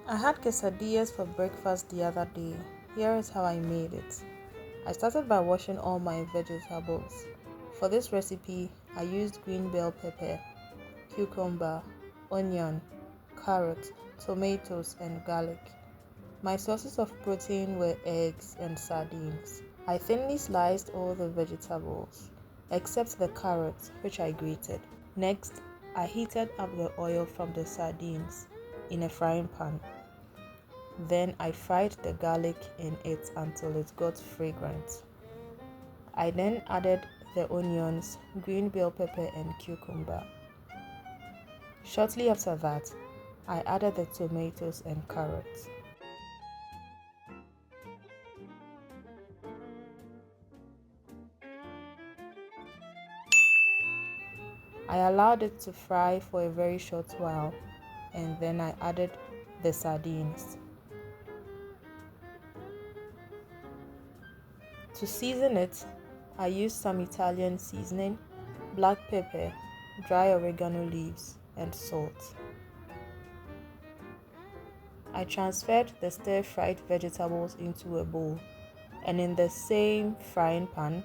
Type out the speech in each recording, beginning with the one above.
I had quesadillas for breakfast the other day. Here is how I made it. I started by washing all my vegetables. For this recipe, I used green bell pepper, cucumber, onion, carrot, tomatoes, and garlic. My sources of protein were eggs and sardines. I thinly sliced all the vegetables, except the carrots, which I grated. Next, I heated up the oil from the sardines in a frying pan. Then I fried the garlic in it until it got fragrant. I then added the onions, green bell pepper, and cucumber. Shortly after that, I added the tomatoes and carrots. I allowed it to fry for a very short while, and then I added the sardines. To season it, I used some Italian seasoning, black pepper, dry oregano leaves, and salt. I transferred the stir-fried vegetables into a bowl, and in the same frying pan,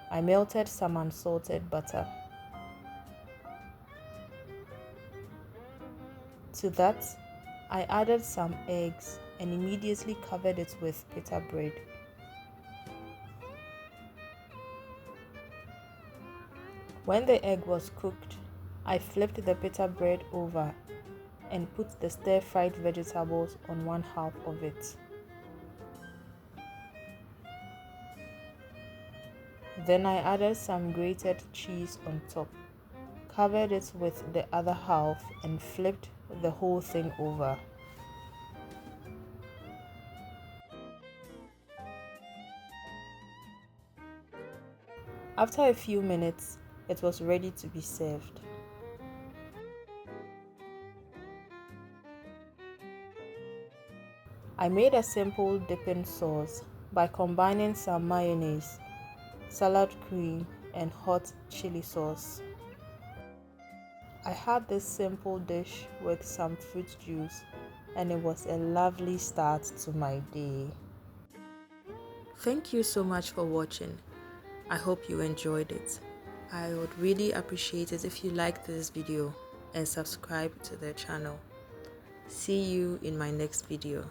I melted some unsalted butter. To that, I added some eggs and immediately covered it with pita bread. When the egg was cooked, I flipped the pita bread over and put the stir-fried vegetables on one half of it. Then I added some grated cheese on top, covered it with the other half, and flipped the whole thing over. After a few minutes, it was ready to be served. I made a simple dipping sauce by combining some mayonnaise, salad cream, and hot chili sauce. I had this simple dish with some fruit juice, and it was a lovely start to my day. Thank you so much for watching. I hope you enjoyed it. I would really appreciate it if you liked this video and subscribe to the channel. See you in my next video.